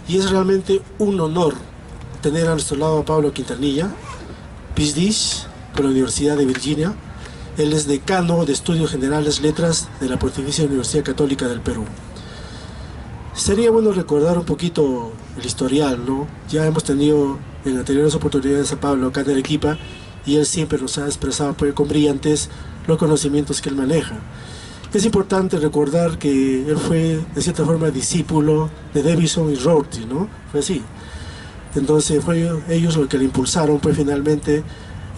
Y es realmente un honor tener a nuestro lado a Pablo Quintanilla, PhD por la Universidad de Virginia. Él es decano de Estudios Generales Letras de la Pontificia Universidad Católica del Perú. Sería bueno recordar un poquito el historial, ¿no? Ya hemos tenido en anteriores oportunidades a Pablo acá en Arequipa y él siempre nos ha expresado pues, con brillantez los conocimientos que él maneja. Es importante recordar que él fue de cierta forma discípulo de Davison y Rorty, ¿no? Fue así. Entonces fue ellos los que le impulsaron pues finalmente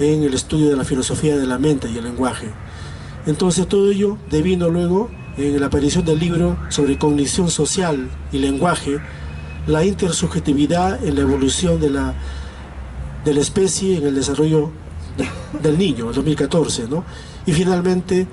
en el estudio de la filosofía de la mente y el lenguaje. Entonces todo ello devino luego en la aparición del libro sobre cognición social y lenguaje, la intersubjetividad en la evolución de la especie en el desarrollo del niño, en 2014, ¿no? Y finalmente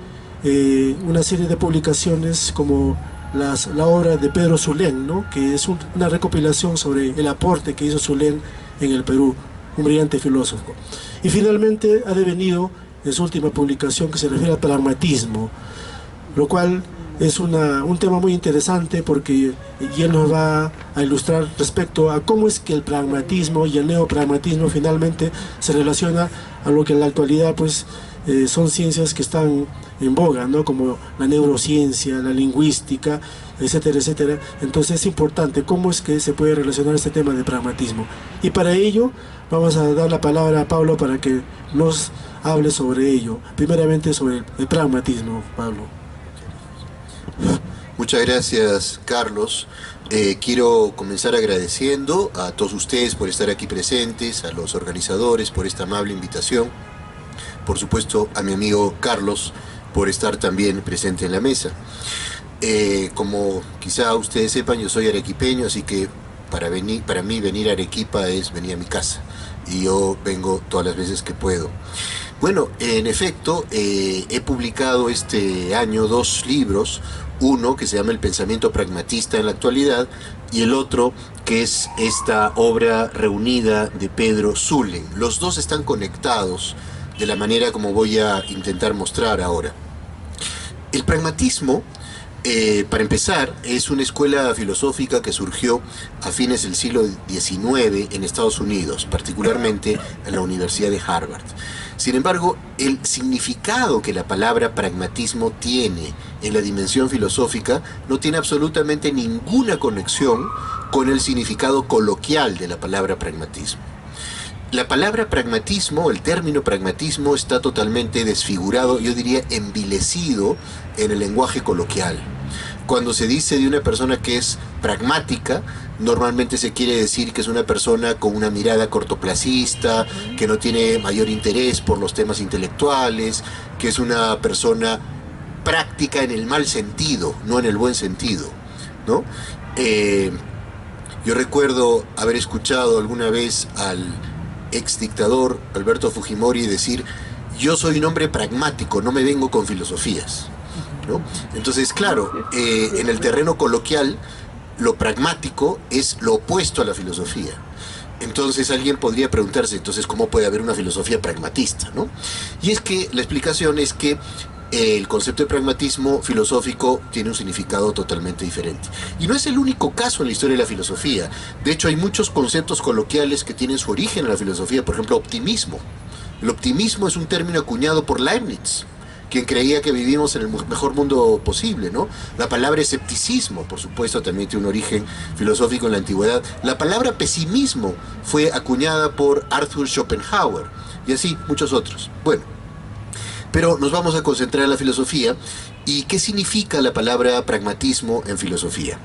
una serie de publicaciones como la obra de Pedro Zulén, ¿no? Que es una recopilación sobre el aporte que hizo Zulén en el Perú, un brillante filósofo. Y finalmente ha devenido en su última publicación que se refiere al pragmatismo, lo cual es un tema muy interesante porque él nos va a ilustrar respecto a cómo es que el pragmatismo y el neopragmatismo finalmente se relaciona a lo que en la actualidad pues son ciencias que están en boga, ¿no? Como la neurociencia, la lingüística, etcétera, etcétera. Entonces es importante cómo es que se puede relacionar este tema de pragmatismo. Y para ello vamos a dar la palabra a Pablo para que nos hable sobre ello. Primeramente sobre el pragmatismo, Pablo. Muchas gracias, Carlos. Quiero comenzar agradeciendo a todos ustedes por estar aquí presentes, a los organizadores por esta amable invitación, por supuesto a mi amigo Carlos por estar también presente en la mesa. Como quizá ustedes sepan, yo soy arequipeño, así que para mí venir a Arequipa es venir a mi casa, y yo vengo todas las veces que puedo. Bueno, en efecto, he publicado este año 2 libros, uno que se llama El pensamiento pragmatista en la actualidad y el otro que es esta obra reunida de Pedro Zulén. Los dos están conectados de la manera como voy a intentar mostrar ahora. El pragmatismo, para empezar, es una escuela filosófica que surgió a fines del siglo XIX en Estados Unidos, particularmente en la Universidad de Harvard. Sin embargo, el significado que la palabra pragmatismo tiene en la dimensión filosófica no tiene absolutamente ninguna conexión con el significado coloquial de la palabra pragmatismo. La palabra pragmatismo, el término pragmatismo, está totalmente desfigurado, yo diría envilecido en el lenguaje coloquial. Cuando se dice de una persona que es pragmática, normalmente se quiere decir que es una persona con una mirada cortoplacista, que no tiene mayor interés por los temas intelectuales, que es una persona práctica en el mal sentido, no en el buen sentido, ¿no? Yo recuerdo haber escuchado alguna vez al ex dictador Alberto Fujimori decir: yo soy un hombre pragmático, no me vengo con filosofías, ¿no? Entonces, claro, en el terreno coloquial, lo pragmático es lo opuesto a la filosofía. Entonces alguien podría preguntarse, entonces, ¿cómo puede haber una filosofía pragmatista, ¿no? Y es que la explicación es que el concepto de pragmatismo filosófico tiene un significado totalmente diferente. Y no es el único caso en la historia de la filosofía. De hecho, hay muchos conceptos coloquiales que tienen su origen en la filosofía. Por ejemplo, optimismo. El optimismo es un término acuñado por Leibniz, quien creía que vivimos en el mejor mundo posible, ¿no? La palabra escepticismo, por supuesto, también tiene un origen filosófico en la antigüedad. La palabra pesimismo fue acuñada por Arthur Schopenhauer, y así muchos otros. Bueno, pero nos vamos a concentrar en la filosofía. ¿Y qué significa la palabra pragmatismo en filosofía?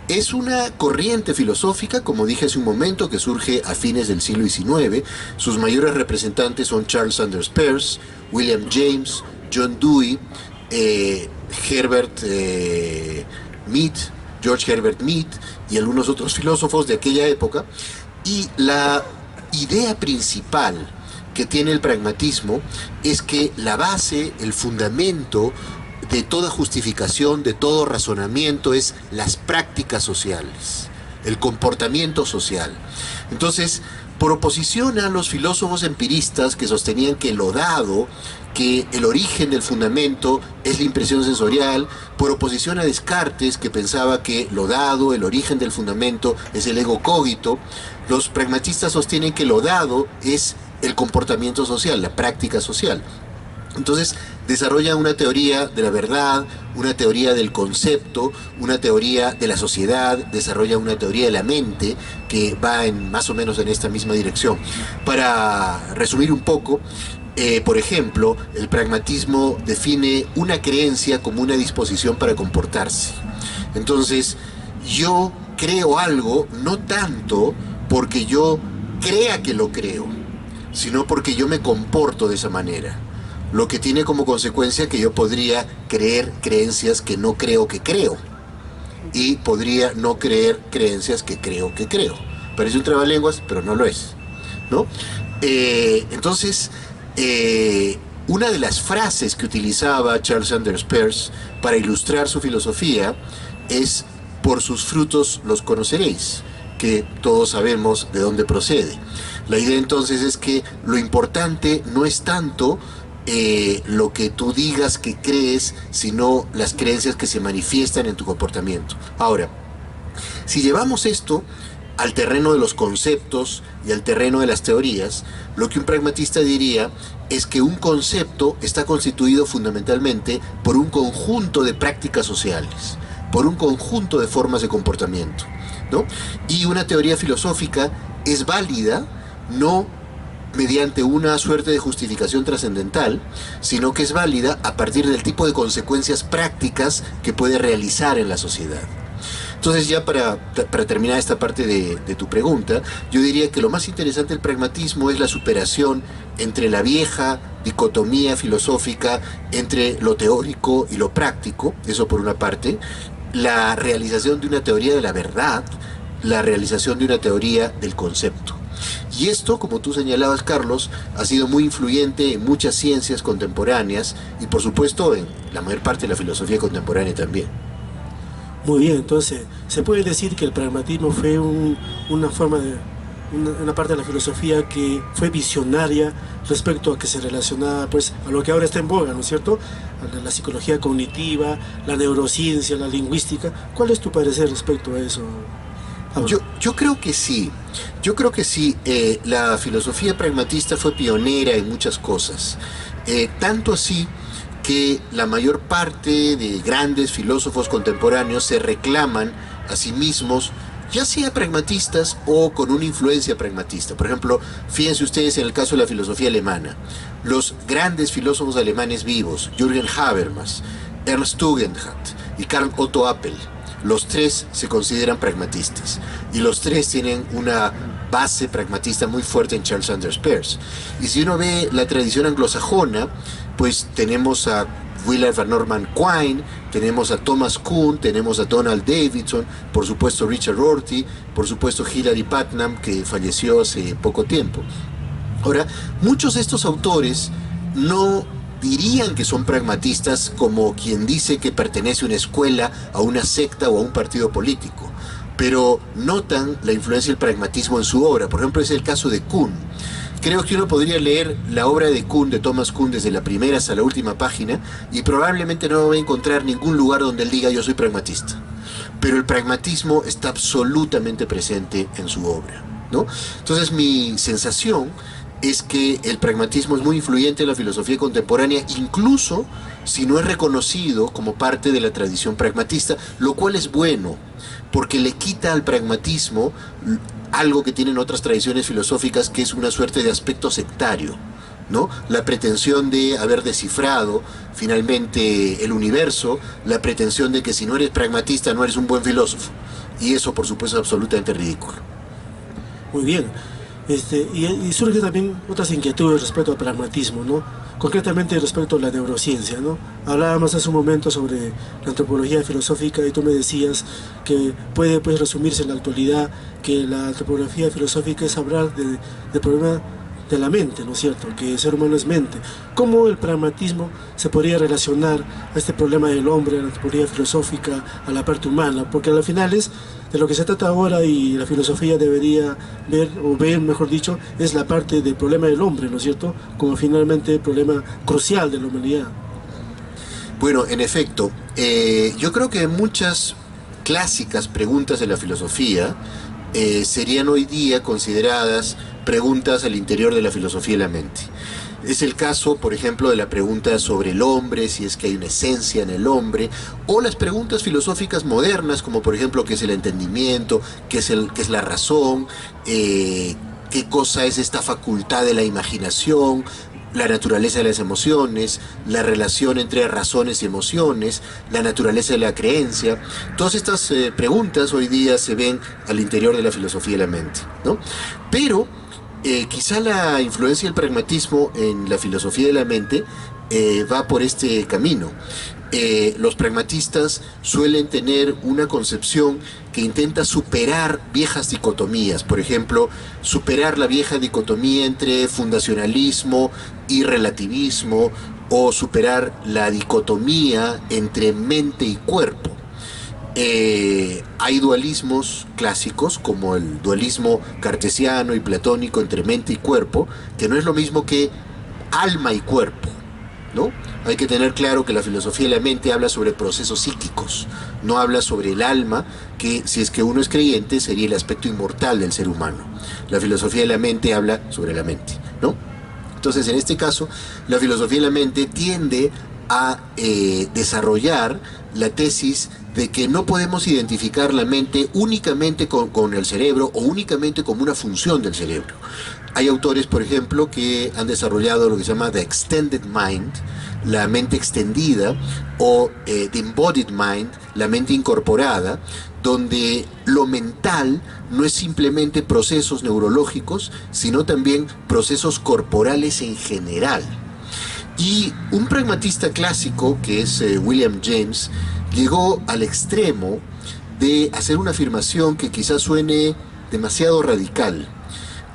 Es una corriente filosófica, como dije hace un momento, que surge a fines del siglo XIX. Sus mayores representantes son Charles Sanders Peirce, William James, John Dewey, George Herbert Mead y algunos otros filósofos de aquella época. Y la idea principal que tiene el pragmatismo es que la base, el fundamento de toda justificación, de todo razonamiento, es las prácticas sociales. el comportamiento social. Entonces, por oposición a los filósofos empiristas que sostenían que lo dado, que el origen del fundamento es la impresión sensorial, por oposición a Descartes, que pensaba que lo dado, el origen del fundamento es el ego cogito, los pragmatistas sostienen que lo dado es el comportamiento social, la práctica social. Entonces desarrolla una teoría de la verdad, una teoría del concepto, una teoría de la sociedad, desarrolla una teoría de la mente que va más o menos en esta misma dirección. Para resumir un poco, por ejemplo, el pragmatismo define una creencia como una disposición para comportarse. Entonces, yo creo algo no tanto porque yo crea que lo creo, sino porque yo me comporto de esa manera. Lo que tiene como consecuencia que yo podría creer creencias que no creo que creo. Y podría no creer creencias que creo que creo. Parece un trabalenguas, pero no lo es, ¿no? Entonces, una de las frases que utilizaba Charles Sanders Peirce para ilustrar su filosofía es: por sus frutos los conoceréis, que todos sabemos de dónde procede. La idea entonces es que lo importante no es tanto lo que tú digas que crees, sino las creencias que se manifiestan en tu comportamiento. Ahora, si llevamos esto al terreno de los conceptos y al terreno de las teorías, lo que un pragmatista diría es que un concepto está constituido fundamentalmente por un conjunto de prácticas sociales, por un conjunto de formas de comportamiento, ¿no? Y una teoría filosófica es válida no mediante una suerte de justificación trascendental, sino que es válida a partir del tipo de consecuencias prácticas que puede realizar en la sociedad. Entonces, ya para terminar esta parte de tu pregunta, yo diría que lo más interesante del pragmatismo es la superación entre la vieja dicotomía filosófica entre lo teórico y lo práctico, eso por una parte, la realización de una teoría de la verdad, la realización de una teoría del concepto. Y esto, como tú señalabas, Carlos, ha sido muy influyente en muchas ciencias contemporáneas y, por supuesto, en la mayor parte de la filosofía contemporánea también. Muy bien, entonces, ¿se puede decir que el pragmatismo fue una forma de, una parte de la filosofía que fue visionaria respecto a que se relacionaba pues a lo que ahora está en boga, ¿no es cierto? A la psicología cognitiva, la neurociencia, la lingüística? ¿Cuál es tu parecer respecto a eso? Yo creo que sí, la filosofía pragmatista fue pionera en muchas cosas, tanto así que la mayor parte de grandes filósofos contemporáneos se reclaman a sí mismos, ya sea pragmatistas o con una influencia pragmatista. Por ejemplo, fíjense ustedes en el caso de la filosofía alemana, los grandes filósofos alemanes vivos, Jürgen Habermas, Ernst Tugendhat y Karl Otto Appel, los tres se consideran pragmatistas y los tres tienen una base pragmatista muy fuerte en Charles Sanders Peirce. Y si uno ve la tradición anglosajona, pues tenemos a Willard Van Orman Quine, tenemos a Thomas Kuhn, tenemos a Donald Davidson, por supuesto Richard Rorty, por supuesto Hilary Putnam, que falleció hace poco tiempo. Ahora, muchos de estos autores no dirían que son pragmatistas como quien dice que pertenece a una escuela, a una secta o a un partido político, pero notan la influencia del pragmatismo en su obra. Por ejemplo, es el caso de Kuhn. Creo que uno podría leer la obra de Kuhn, de Thomas Kuhn, desde la primera hasta la última página, y probablemente no va a encontrar ningún lugar donde él diga yo soy pragmatista. Pero el pragmatismo está absolutamente presente en su obra, ¿no? Entonces mi sensación es que el pragmatismo es muy influyente en la filosofía contemporánea, incluso si no es reconocido como parte de la tradición pragmatista, lo cual es bueno, porque le quita al pragmatismo algo que tienen otras tradiciones filosóficas, que es una suerte de aspecto sectario, ¿no? La pretensión de haber descifrado finalmente el universo, la pretensión de que si no eres pragmatista no eres un buen filósofo, y eso por supuesto es absolutamente ridículo. Muy bien. Y surgen también otras inquietudes respecto al pragmatismo, ¿no? Concretamente respecto a la neurociencia, ¿no? Hablábamos hace un momento sobre la antropología filosófica y tú me decías que puede pues, resumirse en la actualidad que la antropología filosófica es hablar de problemas de la mente, ¿no es cierto? Que el ser humano es mente. ¿Cómo el pragmatismo se podría relacionar a este problema del hombre, a la antropología filosófica, a la parte humana? Porque al final es De lo que se trata ahora y la filosofía debería ver, o ver mejor dicho, es la parte del problema del hombre, ¿no es cierto? Como finalmente el problema crucial de la humanidad. Bueno, en efecto, yo creo que muchas clásicas preguntas de la filosofía serían hoy día consideradas preguntas al interior de la filosofía de la mente. Es el caso, por ejemplo, de la pregunta sobre el hombre, si es que hay una esencia en el hombre, o las preguntas filosóficas modernas, como por ejemplo, ¿qué es el entendimiento? ¿Qué es la razón? ¿Qué cosa es esta facultad de la imaginación? La naturaleza de las emociones, la relación entre razones y emociones, la naturaleza de la creencia. Todas estas preguntas hoy día se ven al interior de la filosofía de la mente, ¿no? Pero quizá la influencia del pragmatismo en la filosofía de la mente va por este camino. Los pragmatistas suelen tener una concepción que intenta superar viejas dicotomías, por ejemplo, superar la vieja dicotomía entre fundacionalismo y relativismo, o superar la dicotomía entre mente y cuerpo. Hay dualismos clásicos, como el dualismo cartesiano y platónico entre mente y cuerpo, que no es lo mismo que alma y cuerpo, ¿no? Hay que tener claro que la filosofía de la mente habla sobre procesos psíquicos, no habla sobre el alma, que si es que uno es creyente sería el aspecto inmortal del ser humano. La filosofía de la mente habla sobre la mente, ¿no? Entonces, en este caso, la filosofía de la mente tiende a desarrollar la tesis de que no podemos identificar la mente únicamente con el cerebro o únicamente como una función del cerebro. Hay autores, por ejemplo, que han desarrollado lo que se llama The Extended Mind, la mente extendida, o The Embodied Mind, la mente incorporada, donde lo mental no es simplemente procesos neurológicos, sino también procesos corporales en general. Y un pragmatista clásico, que es William James, llegó al extremo de hacer una afirmación que quizás suene demasiado radical.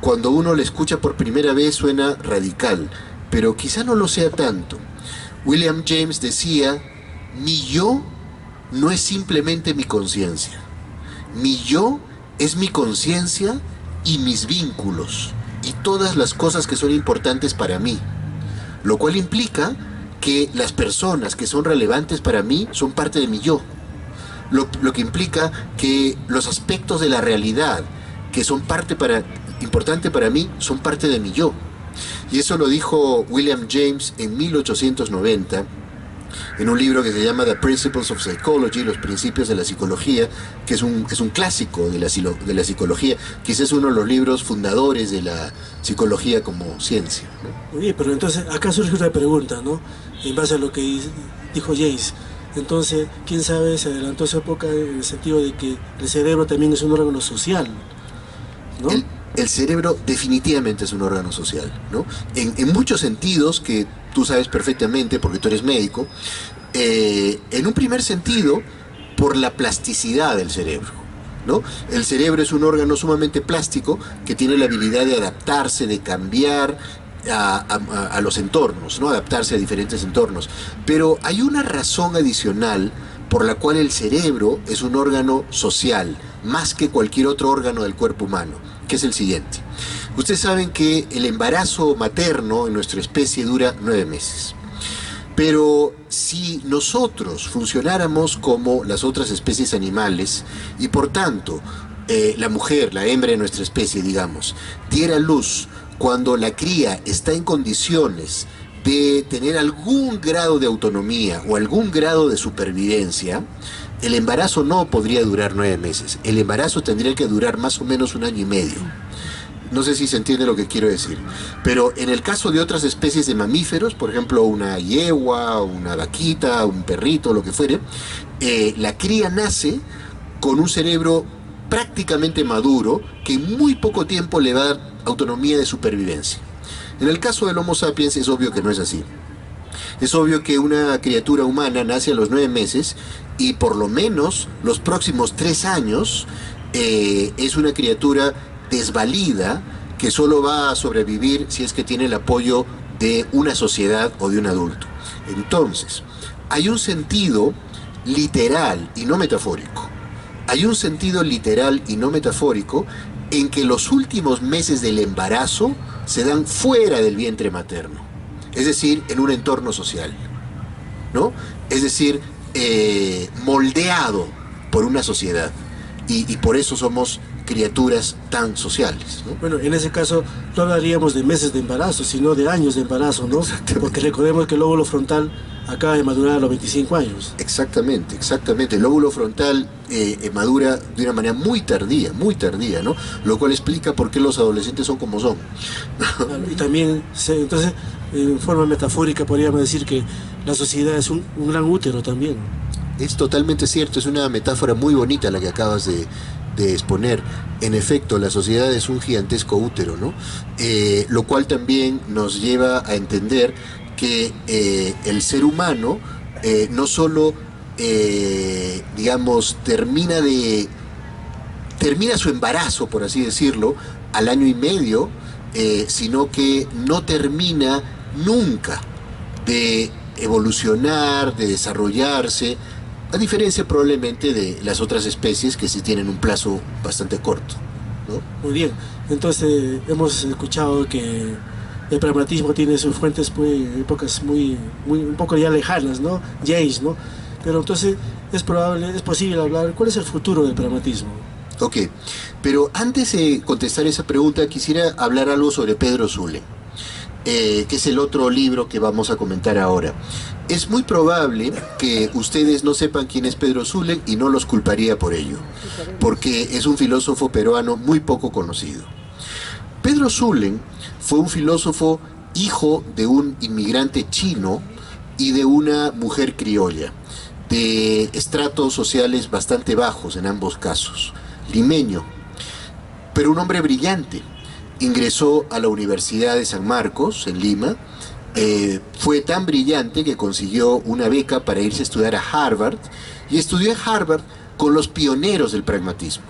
Cuando uno la escucha por primera vez suena radical, pero quizá no lo sea tanto. William James decía: mi yo no es simplemente mi conciencia. Mi yo es mi conciencia y mis vínculos y todas las cosas que son importantes para mí. Lo cual implica que las personas que son relevantes para mí son parte de mi yo. Lo que implica que los aspectos de la realidad que son importante para mí son parte de mi yo. Y eso lo dijo William James en 1890 en un libro que se llama The Principles of Psychology, los principios de la psicología, que es un clásico de la psicología, quizás es uno de los libros fundadores de la psicología como ciencia, ¿no? Oye, pero entonces acá surge una pregunta, ¿no? En base a lo que dijo James. Entonces, quién sabe, se adelantó esa época en el sentido de que el cerebro también es un órgano social, ¿no? El cerebro definitivamente es un órgano social, ¿no? En muchos sentidos que tú sabes perfectamente porque tú eres médico. En un primer sentido, por la plasticidad del cerebro, ¿no? El cerebro es un órgano sumamente plástico que tiene la habilidad de adaptarse, de cambiar a los entornos, ¿no? Adaptarse a diferentes entornos. Pero hay una razón adicional por la cual el cerebro es un órgano social, más que cualquier otro órgano del cuerpo humano, que es el siguiente. Ustedes saben que el embarazo materno en nuestra especie dura 9 meses. Pero si nosotros funcionáramos como las otras especies animales y por tanto la mujer, la hembra de nuestra especie, digamos, diera luz cuando la cría está en condiciones de tener algún grado de autonomía o algún grado de supervivencia, el embarazo no podría durar 9 meses. El embarazo tendría que durar más o menos 1 año y medio. No sé si se entiende lo que quiero decir. Pero en el caso de otras especies de mamíferos, por ejemplo una yegua, una vaquita, un perrito, lo que fuere, la cría nace con un cerebro prácticamente maduro que en muy poco tiempo le va a dar autonomía de supervivencia. En el caso del Homo sapiens es obvio que no es así. Es obvio que una criatura humana nace a los 9 meses y por lo menos los próximos 3 años es una criatura desvalida que solo va a sobrevivir si es que tiene el apoyo de una sociedad o de un adulto. Entonces, hay un sentido literal y no metafórico hay un sentido literal y no metafórico en que los últimos meses del embarazo se dan fuera del vientre materno, es decir, en un entorno social, ¿no? Es decir, moldeado por una sociedad, y por eso somos criaturas tan sociales, ¿no? Bueno, en ese caso no hablaríamos de meses de embarazo, sino de años de embarazo, ¿no? Porque recordemos que el lóbulo frontal acaba de madurar a los 25 años. Exactamente, exactamente. El lóbulo frontal madura de una manera muy tardía, ¿no? Lo cual explica por qué los adolescentes son como son. Claro, y también, entonces, en forma metafórica podríamos decir que la sociedad es un gran útero también. Es totalmente cierto, es una metáfora muy bonita la que acabas de exponer. En efecto, la sociedad es un gigantesco útero, ¿no? Lo cual también nos lleva a entender que el ser humano no solo, digamos, termina su embarazo, por así decirlo, al año y medio, sino que no termina nunca de evolucionar, de desarrollarse, a diferencia probablemente de las otras especies que sí tienen un plazo bastante corto, ¿no? Muy bien, entonces hemos escuchado que el pragmatismo tiene sus fuentes épocas un poco ya lejanas, ¿no? James, ¿no? Pero entonces es posible hablar, ¿cuál es el futuro del pragmatismo? Ok, pero antes de contestar esa pregunta quisiera hablar algo sobre Pedro Zulen, que es el otro libro que vamos a comentar ahora. Es muy probable que ustedes no sepan quién es Pedro Zulen y no los culparía por ello, porque es un filósofo peruano muy poco conocido. Pedro Zulen fue un filósofo hijo de un inmigrante chino y de una mujer criolla, de estratos sociales bastante bajos en ambos casos, limeño, pero un hombre brillante. Ingresó a la Universidad de San Marcos, en Lima. Fue tan brillante que consiguió una beca para irse a estudiar a Harvard, y estudió en Harvard con los pioneros del pragmatismo.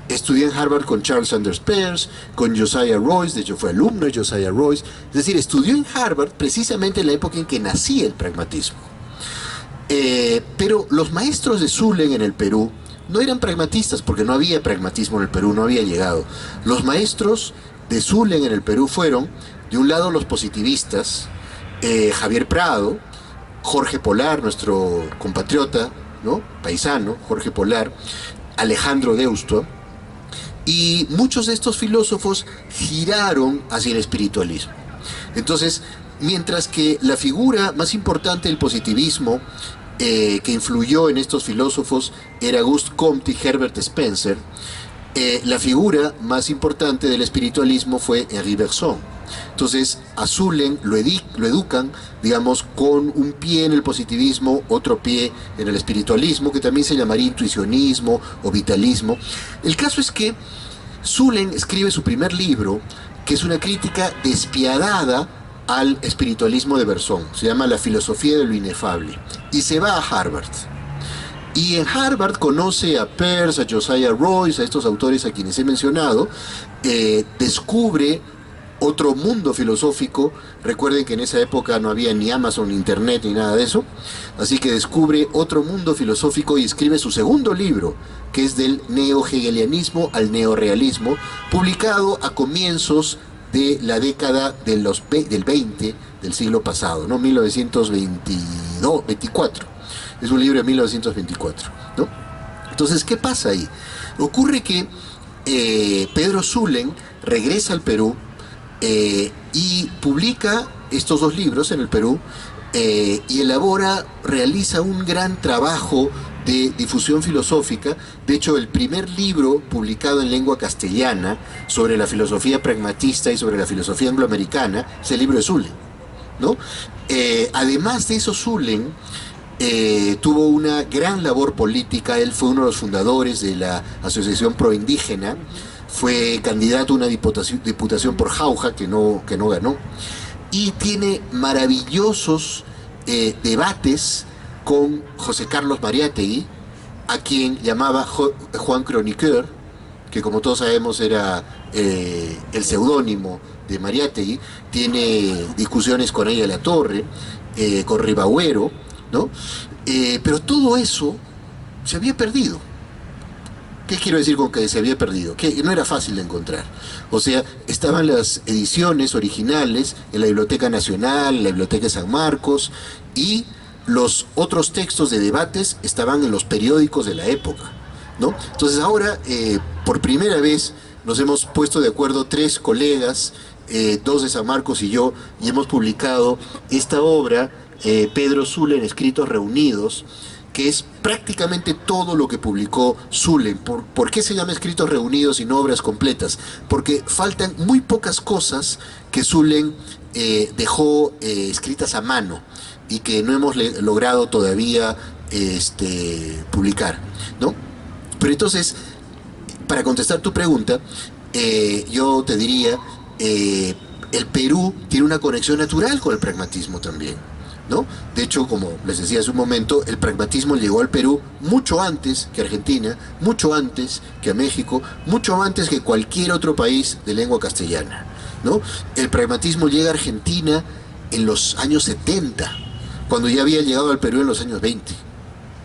Estudió en Harvard con Charles Sanders Peirce, con Josiah Royce, de hecho fue alumno de Josiah Royce, es decir, estudió en Harvard precisamente en la época en que nacía el pragmatismo. Pero los maestros de Zulen en el Perú no eran pragmatistas, porque no había pragmatismo en el Perú, no había llegado. Los maestros de Zulen en el Perú fueron, de un lado, los positivistas, Javier Prado, Jorge Polar, nuestro compatriota, ¿no? Paisano, Jorge Polar, Alejandro Deusto, y muchos de estos filósofos giraron hacia el espiritualismo. Entonces, mientras que la figura más importante del positivismo que influyó en estos filósofos era Auguste Comte y Herbert Spencer, la figura más importante del espiritualismo fue Henri Bergson. Entonces a Zulen lo educan, digamos, con un pie en el positivismo, otro pie en el espiritualismo, que también se llamaría intuicionismo o vitalismo. El caso es que Zulen escribe su primer libro, que es una crítica despiadada al espiritualismo de Bergson. Se llama La filosofía de lo inefable, y se va a Harvard. Y en Harvard conoce a Peirce, a Josiah Royce, a estos autores a quienes he mencionado. Descubre otro mundo filosófico. Recuerden que en esa época no había ni Amazon, ni Internet, ni nada de eso. Así que descubre otro mundo filosófico y escribe su segundo libro, que es del neo-hegelianismo al neorealismo, publicado a comienzos de la década del 20 del siglo pasado, ¿no? 1924. Es un libro de 1924, ¿no? Entonces, ¿qué pasa ahí? Ocurre que Pedro Zulen regresa al Perú y publica estos dos libros en el Perú, y realiza un gran trabajo de difusión filosófica. De hecho, el primer libro publicado en lengua castellana sobre la filosofía pragmatista y sobre la filosofía angloamericana es el libro de Zulen, ¿no? Además de eso, Zulen tuvo una gran labor política. Él fue uno de los fundadores de la Asociación Proindígena, fue candidato a una diputación por Jauja, que no ganó, y tiene maravillosos debates con José Carlos Mariátegui, a quien llamaba Juan Chroniqueur, que como todos sabemos era el seudónimo de Mariátegui. Tiene discusiones con ella La Torre, con Ribagüero, ¿no? Pero todo eso se había perdido. ¿Qué quiero decir con que se había perdido? Que no era fácil de encontrar. O sea, estaban las ediciones originales en la Biblioteca Nacional, en la Biblioteca de San Marcos, y los otros textos de debates estaban en los periódicos de la época, ¿no? Entonces ahora, por primera vez, nos hemos puesto de acuerdo 3 colegas, 2 de San Marcos y yo, y hemos publicado esta obra, Pedro Zulem, Escritos Reunidos, que es prácticamente todo lo que publicó Zulem. ¿Por qué se llama Escritos Reunidos y no obras completas? Porque faltan muy pocas cosas que Zulem dejó escritas a mano y que no hemos logrado todavía publicar, ¿no? Pero entonces, para contestar tu pregunta, yo te diría, el Perú tiene una conexión natural con el pragmatismo también, ¿no? De hecho, como les decía hace un momento, el pragmatismo llegó al Perú mucho antes que Argentina, mucho antes que a México, mucho antes que cualquier otro país de lengua castellana, ¿no? El pragmatismo llega a Argentina en los años 70, cuando ya había llegado al Perú en los años 20,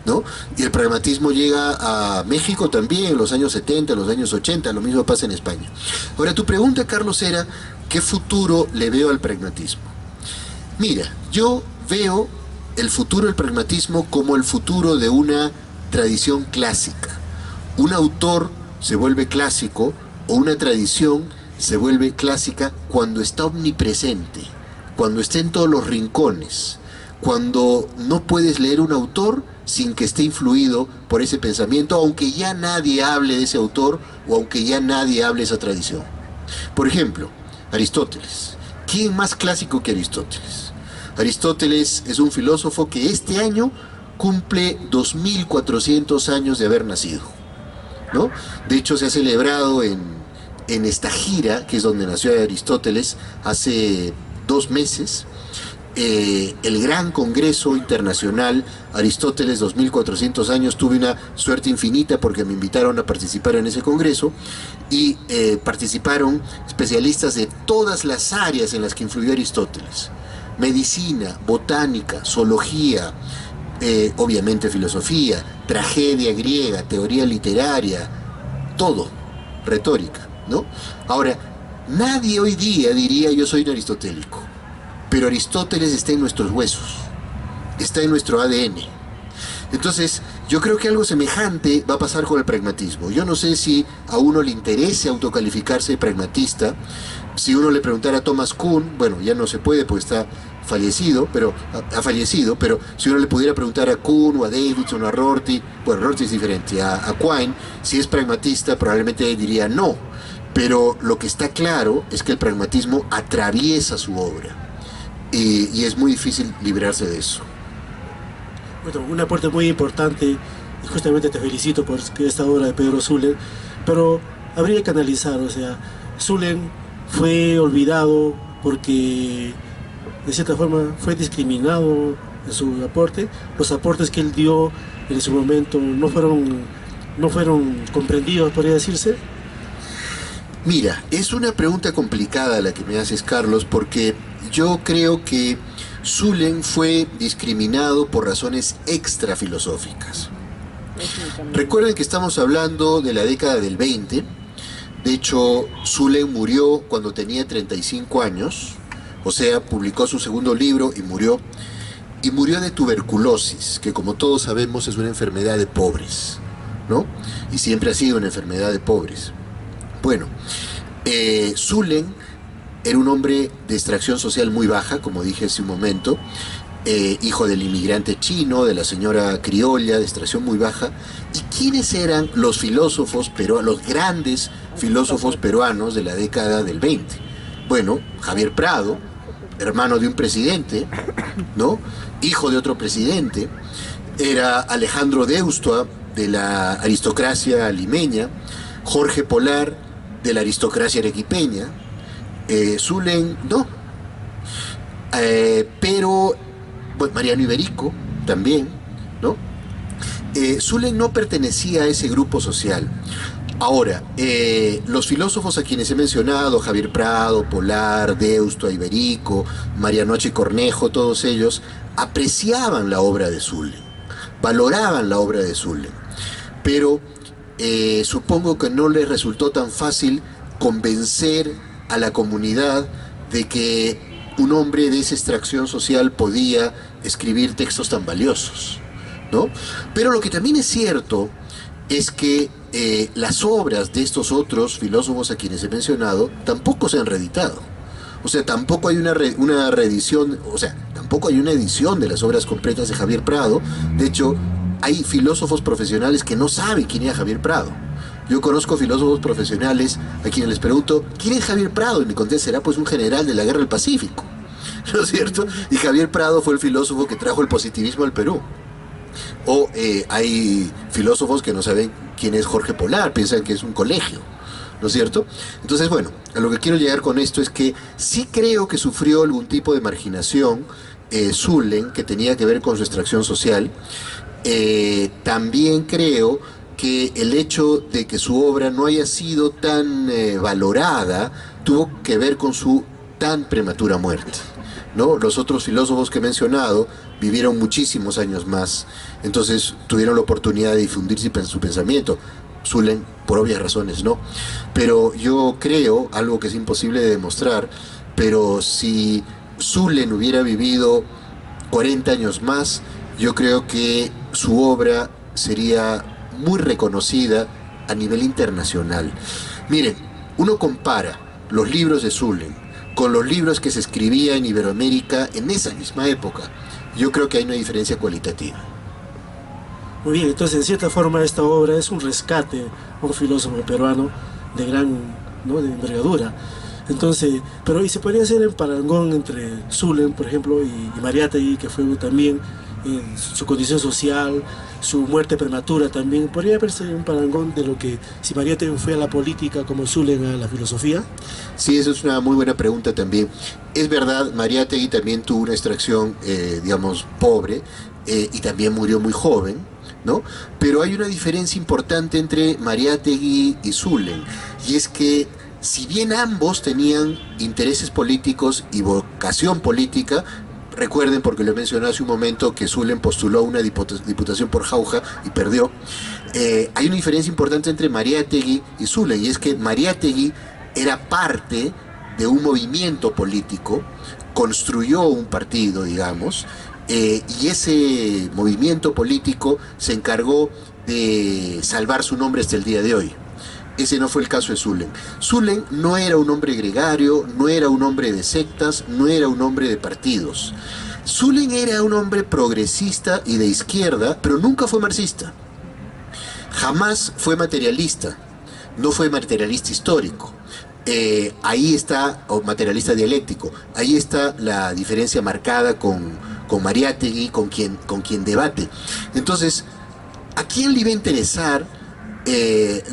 ¿no? Y el pragmatismo llega a México también en los años 70, en los años 80, lo mismo pasa en España. Ahora, tu pregunta, Carlos, era ¿qué futuro le veo al pragmatismo? Mira, yo veo el futuro del pragmatismo como el futuro de una tradición clásica. Un autor se vuelve clásico o una tradición se vuelve clásica cuando está omnipresente, cuando está en todos los rincones, cuando no puedes leer un autor sin que esté influido por ese pensamiento, aunque ya nadie hable de ese autor o aunque ya nadie hable de esa tradición. Por ejemplo, Aristóteles. ¿Quién más clásico que Aristóteles? Aristóteles es un filósofo que este año cumple 2400 años de haber nacido, ¿no? De hecho, se ha celebrado en esta gira, que es donde nació Aristóteles, hace 2 meses, el gran Congreso Internacional Aristóteles 2400 años. Tuve una suerte infinita porque me invitaron a participar en ese congreso y participaron especialistas de todas las áreas en las que influyó Aristóteles: medicina, botánica, zoología, obviamente filosofía, tragedia griega, teoría literaria, todo, retórica, ¿no? Ahora, nadie hoy día diría yo soy un aristotélico, pero Aristóteles está en nuestros huesos, está en nuestro ADN. Entonces, yo creo que algo semejante va a pasar con el pragmatismo. Yo no sé si a uno le interese autocalificarse pragmatista. Si uno le preguntara a Thomas Kuhn, bueno, ya no se puede porque está fallecido, pero ha fallecido, pero si uno le pudiera preguntar a Kuhn o a Davidson o a Rorty, bueno, Rorty es diferente, a Quine, si es pragmatista, probablemente diría no. Pero lo que está claro es que el pragmatismo atraviesa su obra y es muy difícil librarse de eso. Bueno, un aporte muy importante, y justamente te felicito por esta obra de Pedro Zulem, pero habría que analizar, o sea, Zulem fue olvidado porque de cierta forma fue discriminado en su aporte. Los aportes que él dio en su momento no fueron comprendidos, podría decirse. Mira, es una pregunta complicada la que me haces, Carlos, porque yo creo que Zulem fue discriminado por razones extrafilosóficas. Recuerden que estamos hablando de la década del 20. De hecho, Zulem murió cuando tenía 35 años, o sea, publicó su segundo libro y murió de tuberculosis, que como todos sabemos es una enfermedad de pobres, ¿no? Y siempre ha sido una enfermedad de pobres. Bueno, Zulem era un hombre de extracción social muy baja, como dije hace un momento, hijo del inmigrante chino, de la señora criolla, de extracción muy baja. ¿Y quiénes eran los filósofos peruanos, los grandes filósofos peruanos de la década del 20? Bueno, Javier Prado, hermano de un presidente, ¿no? Hijo de otro presidente. Era Alejandro Deustua, de la aristocracia limeña. Jorge Polar, de la aristocracia arequipeña. Zulem, no. Pero bueno, Mariano Iberico también, ¿no? Zulem no pertenecía a ese grupo social. Ahora, los filósofos a quienes he mencionado, Javier Prado, Polar, Deustua, Iberico, Mariano H. Cornejo, todos ellos apreciaban la obra de Zulem, valoraban la obra de Zulem, pero supongo que no le resultó tan fácil convencer a la comunidad de que un hombre de esa extracción social podía escribir textos tan valiosos, ¿no? Pero lo que también es cierto es que las obras de estos otros filósofos a quienes he mencionado tampoco se han reeditado. O sea, tampoco hay una reedición, o sea, tampoco hay una edición de las obras completas de Javier Prado. De hecho, hay filósofos profesionales que no saben quién era Javier Prado. Yo conozco filósofos profesionales a quienes les pregunto, ¿quién es Javier Prado? Y me contestan, será pues un general de la Guerra del Pacífico, ¿no es cierto? Y Javier Prado fue el filósofo que trajo el positivismo al Perú. O hay filósofos que no saben quién es Jorge Polar, piensan que es un colegio, ¿no es cierto? Entonces, bueno, a lo que quiero llegar con esto es que sí creo que sufrió algún tipo de marginación Zullen, que tenía que ver con su extracción social. También creo que el hecho de que su obra no haya sido tan valorada tuvo que ver con su tan prematura muerte, ¿no? Los otros filósofos que he mencionado vivieron muchísimos años más, entonces tuvieron la oportunidad de difundir su pensamiento. Zullen, por obvias razones, no. Pero yo creo, algo que es imposible de demostrar, pero si Zullen hubiera vivido 40 años más, yo creo que su obra sería muy reconocida a nivel internacional. Miren, uno compara los libros de Zullen con los libros que se escribía en Iberoamérica en esa misma época. Yo creo que hay una diferencia cualitativa. Muy bien, entonces en cierta forma esta obra es un rescate a un filósofo peruano de gran, ¿no?, de envergadura. Entonces, pero y se podría hacer el parangón entre Zullen, por ejemplo, y Mariátegui, que fue también en su condición social, su muerte prematura también. ¿Podría verse un parangón de lo que, si Mariátegui fue a la política como Zullen a la filosofía? Sí, eso es una muy buena pregunta también. Es verdad, Mariátegui también tuvo una extracción, digamos, pobre, y también murió muy joven, ¿no? Pero hay una diferencia importante entre Mariátegui y Zullen, y es que si bien ambos tenían intereses políticos y vocación política, recuerden, porque lo mencioné hace un momento, que Zullen postuló una diputación por Jauja y perdió. Hay una diferencia importante entre Mariátegui y Zullen, y es que Mariátegui era parte de un movimiento político, construyó un partido, digamos, y ese movimiento político se encargó de salvar su nombre hasta el día de hoy. Ese no fue el caso de Zullen. Zullen no era un hombre gregario, no era un hombre de sectas, no era un hombre de partidos. Zullen era un hombre progresista y de izquierda, pero nunca fue marxista. Jamás fue materialista, no fue materialista histórico. Ahí está, o materialista dialéctico, ahí está la diferencia marcada con Mariátegui, con quien debate. Entonces, ¿a quién le iba a interesar,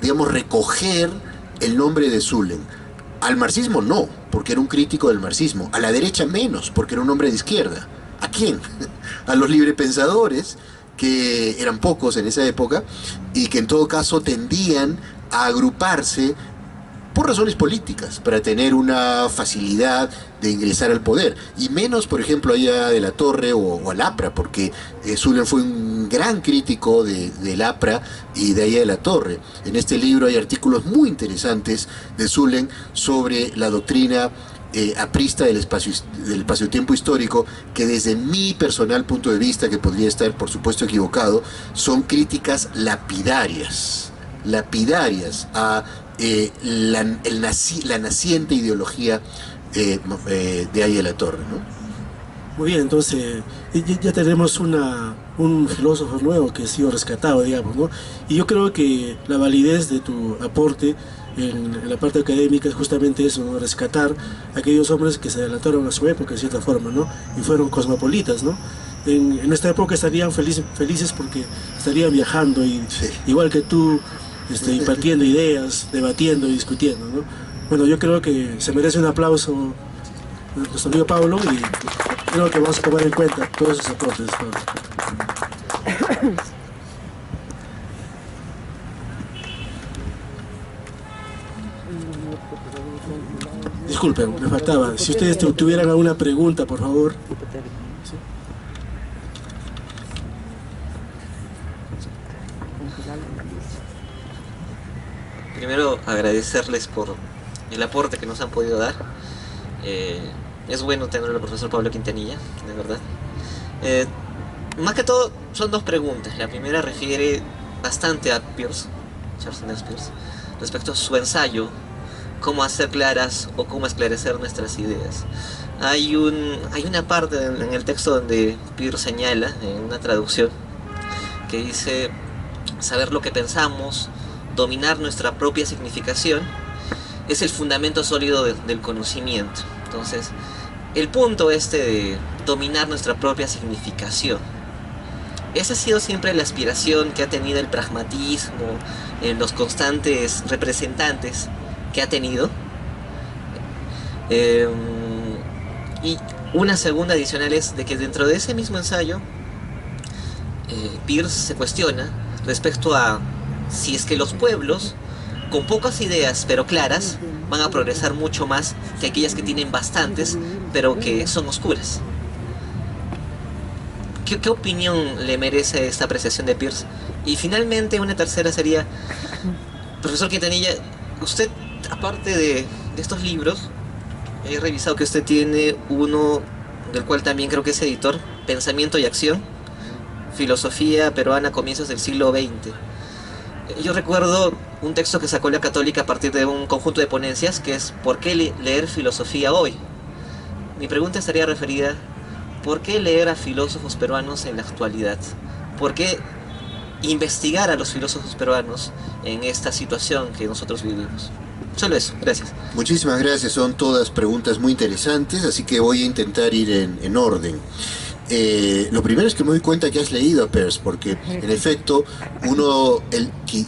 digamos, recoger el nombre de Zullen? Al marxismo no, porque era un crítico del marxismo. A la derecha menos, porque era un hombre de izquierda. ¿A quién? A los librepensadores, que eran pocos en esa época, y que en todo caso tendían a agruparse por razones políticas, para tener una facilidad de ingresar al poder, y menos, por ejemplo, allá de la Torre o al APRA, porque Zullen fue un gran crítico del APRA y de allá de la Torre. En este libro hay artículos muy interesantes de Zullen sobre la doctrina aprista del espacio-tiempo histórico, que desde mi personal punto de vista, que podría estar por supuesto equivocado, son críticas lapidarias a la naciente ideología de ahí de la Torre, ¿no? Muy bien, entonces ya tenemos un filósofo nuevo que ha sido rescatado, digamos, ¿no? Y yo creo que la validez de tu aporte en la parte académica es justamente eso, ¿no? Rescatar a aquellos hombres que se adelantaron a su época, de cierta forma, ¿no? Y fueron cosmopolitas, ¿no? En esta época estarían felices porque estarían viajando y Sí. igual que tú, impartiendo ideas, debatiendo y discutiendo, ¿no? Bueno, yo creo que se merece un aplauso nuestro amigo Pablo, y creo que vamos a tomar en cuenta todos esos aportes, Pablo. Disculpen, me faltaba. Si ustedes tuvieran alguna pregunta, por favor. ¿Sí? primero agradecerles por el aporte que nos han podido dar. Es bueno tener al profesor Pablo Quintanilla, de verdad. Más que todo son dos preguntas. La primera refiere bastante a Peirce, Charles Sanders Peirce, respecto a su ensayo, cómo hacer claras o cómo esclarecer nuestras ideas. Hay una parte en el texto donde Peirce señala, en una traducción, que dice: saber lo que pensamos, dominar nuestra propia significación, es el fundamento sólido del conocimiento. Entonces, el punto de dominar nuestra propia significación, esa ha sido siempre la aspiración que ha tenido el pragmatismo en los constantes representantes que ha tenido. Y una segunda adicional es de que dentro de ese mismo ensayo, Peirce se cuestiona respecto a si es que los pueblos con pocas ideas pero claras van a progresar mucho más que aquellas que tienen bastantes pero que son oscuras. ¿Qué opinión le merece esta apreciación de Peirce? Y finalmente una tercera sería, profesor Quintanilla, usted, aparte de estos libros, he revisado que usted tiene uno del cual también creo que es editor, Pensamiento y Acción, Filosofía peruana a comienzos del siglo XX. Yo recuerdo un texto que sacó la Católica a partir de un conjunto de ponencias, que es ¿por qué leer filosofía hoy? Mi pregunta estaría referida: ¿por qué leer a filósofos peruanos en la actualidad? ¿Por qué investigar a los filósofos peruanos en esta situación que nosotros vivimos? Solo eso, gracias. Muchísimas gracias, son todas preguntas muy interesantes, así que voy a intentar ir en orden. Lo primero es que me doy cuenta que has leído a Peirce, porque en efecto,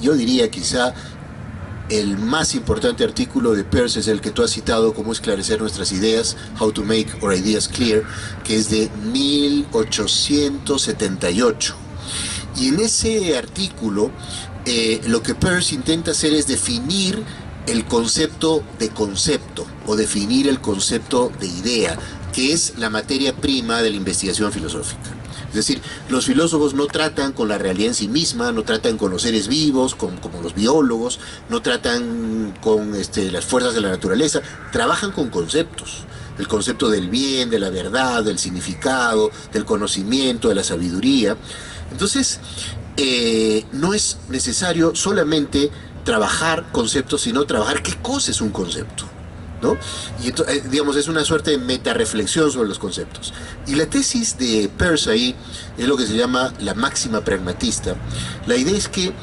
yo diría quizá el más importante artículo de Peirce es el que tú has citado, Cómo esclarecer nuestras ideas, How to Make Our Ideas Clear, que es de 1878. Y en ese artículo, lo que Peirce intenta hacer es definir el concepto de concepto, o definir el concepto de idea, que es la materia prima de la investigación filosófica. Es decir, los filósofos no tratan con la realidad en sí misma, no tratan con los seres vivos, como los biólogos, no tratan con las fuerzas de la naturaleza, trabajan con conceptos. El concepto del bien, de la verdad, del significado, del conocimiento, de la sabiduría. Entonces, no es necesario solamente trabajar conceptos, sino trabajar qué cosa es un concepto, ¿no? Y digamos, es una suerte de metarreflexión sobre los conceptos. Y la tesis de Peirce ahí es lo que se llama la máxima pragmatista. La idea es que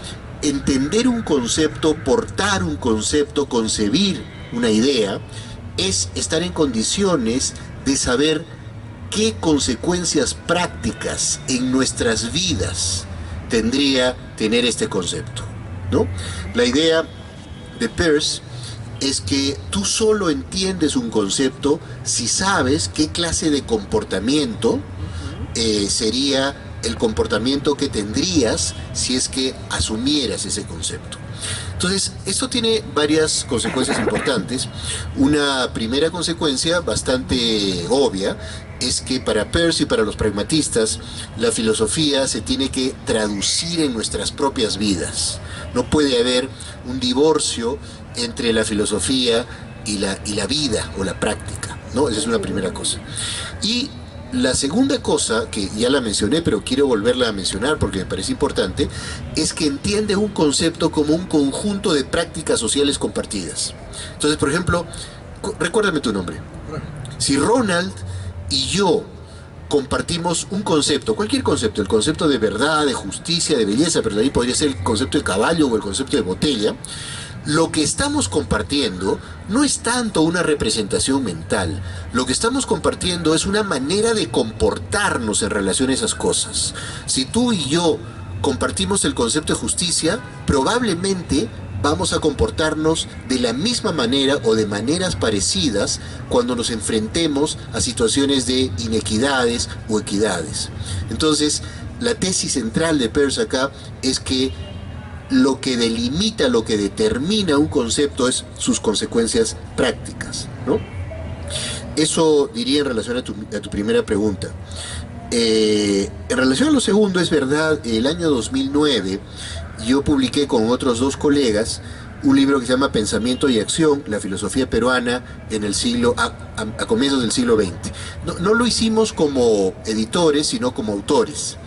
entender un concepto, portar un concepto, concebir una idea, es estar en condiciones de saber qué consecuencias prácticas en nuestras vidas tendría tener este concepto, ¿no? La idea de Peirce es que tú solo entiendes un concepto si sabes qué clase de comportamiento sería el comportamiento que tendrías si es que asumieras ese concepto. Entonces, esto tiene varias consecuencias importantes. Una primera consecuencia bastante obvia es que para Peirce y para los pragmatistas, la filosofía se tiene que traducir en nuestras propias vidas. No puede haber un divorcio entre la filosofía y la vida o la práctica, ¿no? Esa es una primera cosa. Y la segunda cosa, que ya la mencioné, pero quiero volverla a mencionar porque me parece importante, es que entiende un concepto como un conjunto de prácticas sociales compartidas. Entonces, por ejemplo, recuérdame tu nombre. Si Ronald y yo compartimos un concepto, cualquier concepto, el concepto de verdad, de justicia, de belleza, pero de ahí podría ser el concepto de caballo o el concepto de botella, lo que estamos compartiendo no es tanto una representación mental. Lo que estamos compartiendo es una manera de comportarnos en relación a esas cosas. Si tú y yo compartimos el concepto de justicia, probablemente vamos a comportarnos de la misma manera o de maneras parecidas cuando nos enfrentemos a situaciones de inequidades o equidades. Entonces, la tesis central de Peirce acá es que lo que delimita, lo que determina un concepto es sus consecuencias prácticas, ¿no? Eso diría en relación a tu primera pregunta. En relación a lo segundo, es verdad, el año 2009 yo publiqué con otros dos colegas un libro que se llama Pensamiento y Acción, la filosofía peruana en el siglo, a comienzos del siglo XX. No lo hicimos como editores, sino como autores.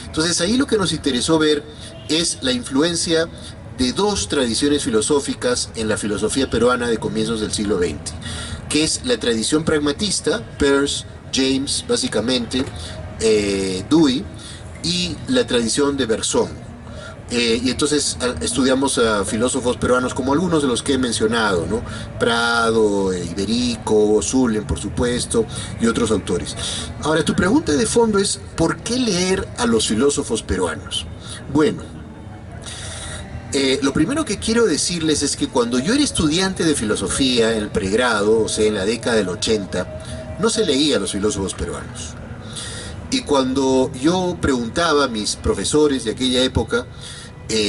Entonces ahí lo que nos interesó ver es la influencia de dos tradiciones filosóficas en la filosofía peruana de comienzos del siglo XX, que es la tradición pragmatista, Peirce, James, básicamente, Dewey, y la tradición de Berzón. Y entonces estudiamos a filósofos peruanos como algunos de los que he mencionado, ¿no? Prado, Iberico, Zulem, por supuesto, y otros autores. Ahora, tu pregunta de fondo es, ¿por qué leer a los filósofos peruanos? Bueno, lo primero que quiero decirles es que cuando yo era estudiante de filosofía en el pregrado, o sea, en la década del 80, no se leía a los filósofos peruanos. Y cuando yo preguntaba a mis profesores de aquella época,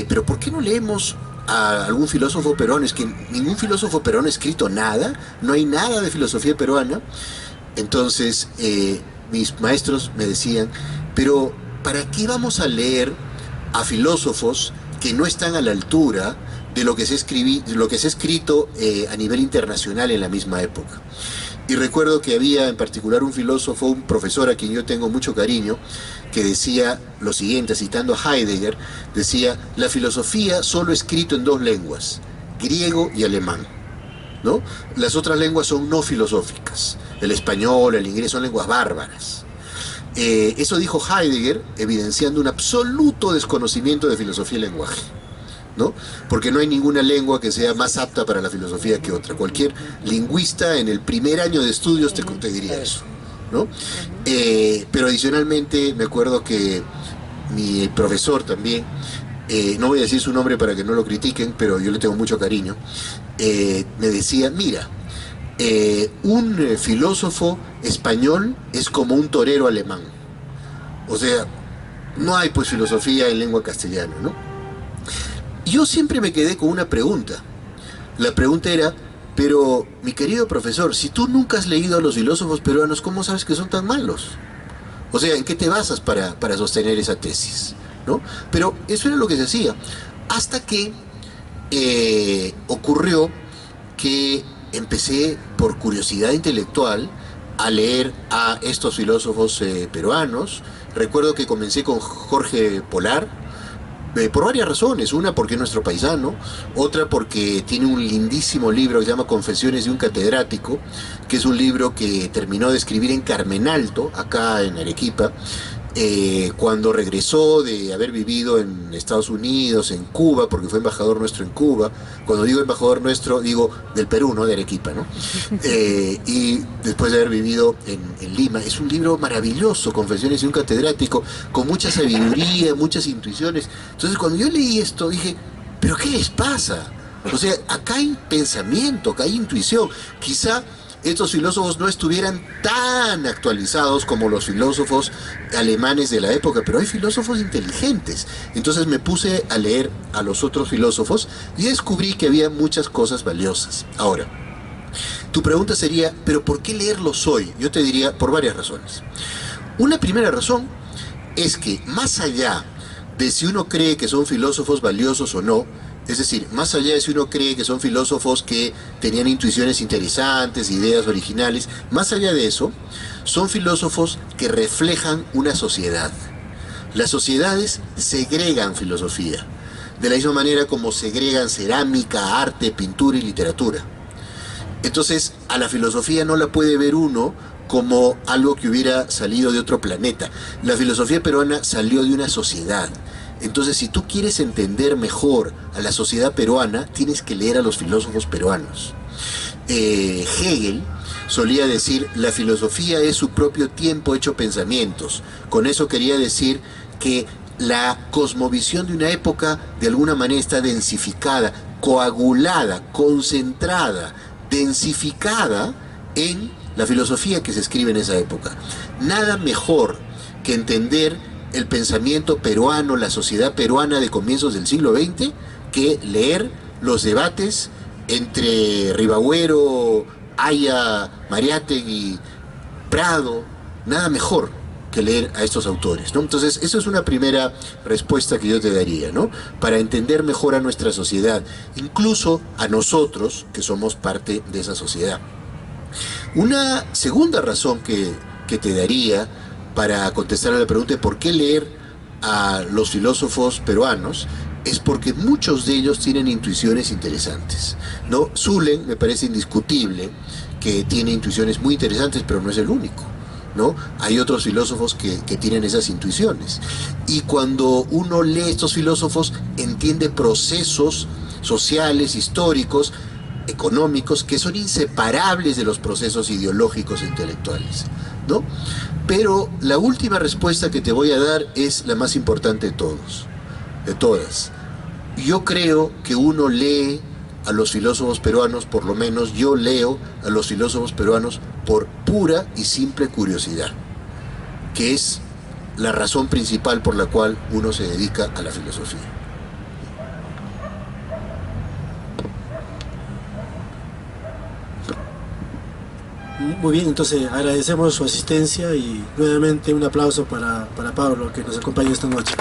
pero ¿por qué no leemos a algún filósofo peruano? Es que ningún filósofo peruano ha escrito nada, no hay nada de filosofía peruana. Entonces mis maestros me decían, pero ¿para qué vamos a leer a filósofos que no están a la altura de lo que se ha escrito a nivel internacional en la misma época? Y recuerdo que había en particular un filósofo, un profesor a quien yo tengo mucho cariño, que decía lo siguiente, citando a Heidegger, decía, la filosofía solo escrito en dos lenguas, griego y alemán, ¿no? Las otras lenguas son no filosóficas, el español, el inglés son lenguas bárbaras. Eso dijo Heidegger, evidenciando un absoluto desconocimiento de filosofía y lenguaje, ¿no? Porque no hay ninguna lengua que sea más apta para la filosofía que otra. Cualquier lingüista en el primer año de estudios te diría eso, ¿no? Pero adicionalmente me acuerdo que mi profesor también, no voy a decir su nombre para que no lo critiquen, pero yo le tengo mucho cariño, me decía, mira, un filósofo español es como un torero alemán. O sea, no hay pues filosofía en lengua castellana, ¿no? Yo siempre me quedé con una pregunta. La pregunta era, pero mi querido profesor, si tú nunca has leído a los filósofos peruanos, ¿cómo sabes que son tan malos? O sea, ¿en qué te basas para sostener esa tesis? ¿No? Pero eso era lo que se hacía. Hasta que ocurrió que empecé, por curiosidad intelectual, a leer a estos filósofos peruanos. Recuerdo que comencé con Jorge Polar, por varias razones. Una, porque es nuestro paisano. Otra, porque tiene un lindísimo libro que se llama Confesiones de un catedrático, que es un libro que terminó de escribir en Carmen Alto, acá en Arequipa, cuando regresó de haber vivido en Estados Unidos, en Cuba, porque fue embajador nuestro en Cuba. Cuando digo embajador nuestro, digo del Perú, no de Arequipa, ¿no? Y después de haber vivido en Lima. Es un libro maravilloso, Confesiones de un catedrático, con mucha sabiduría, muchas intuiciones. Entonces cuando yo leí esto dije, ¿pero qué les pasa? O sea, acá hay pensamiento, acá hay intuición. Quizá estos filósofos no estuvieran tan actualizados como los filósofos alemanes de la época, pero hay filósofos inteligentes. Entonces me puse a leer a los otros filósofos y descubrí que había muchas cosas valiosas. Ahora, tu pregunta sería, ¿pero por qué leerlos hoy? Yo te diría, por varias razones. Una primera razón es que más allá de si uno cree que son filósofos valiosos o no, es decir, más allá de si uno cree que son filósofos que tenían intuiciones interesantes, ideas originales, más allá de eso, son filósofos que reflejan una sociedad. Las sociedades segregan filosofía, de la misma manera como segregan cerámica, arte, pintura y literatura. Entonces, a la filosofía no la puede ver uno como algo que hubiera salido de otro planeta. La filosofía peruana salió de una sociedad. Entonces, si tú quieres entender mejor a la sociedad peruana, tienes que leer a los filósofos peruanos. Hegel solía decir, la filosofía es su propio tiempo hecho pensamientos. Con eso quería decir que la cosmovisión de una época de alguna manera está densificada, coagulada, concentrada, densificada en la filosofía que se escribe en esa época. Nada mejor que entender el pensamiento peruano, la sociedad peruana de comienzos del siglo XX, que leer los debates entre Ribagüero, Haya, Mariátegui, Prado. Nada mejor, que leer a estos autores, ¿no? Entonces, eso es una primera respuesta que yo te daría, ¿no? Para entender mejor a nuestra sociedad, incluso a nosotros, que somos parte de esa sociedad. Una segunda razón que te daría para contestar a la pregunta de por qué leer a los filósofos peruanos es porque muchos de ellos tienen intuiciones interesantes, ¿no? Zulem me parece indiscutible que tiene intuiciones muy interesantes, pero no es el único, ¿no? Hay otros filósofos que tienen esas intuiciones. Y cuando uno lee estos filósofos, entiende procesos sociales, históricos, económicos, que son inseparables de los procesos ideológicos e intelectuales, ¿no? Pero la última respuesta que te voy a dar es la más importante de todas. Yo creo que uno lee a los filósofos peruanos, por lo menos yo leo a los filósofos peruanos por pura y simple curiosidad, que es la razón principal por la cual uno se dedica a la filosofía. Muy bien, entonces agradecemos su asistencia y nuevamente un aplauso para Pablo, que nos acompaña esta noche.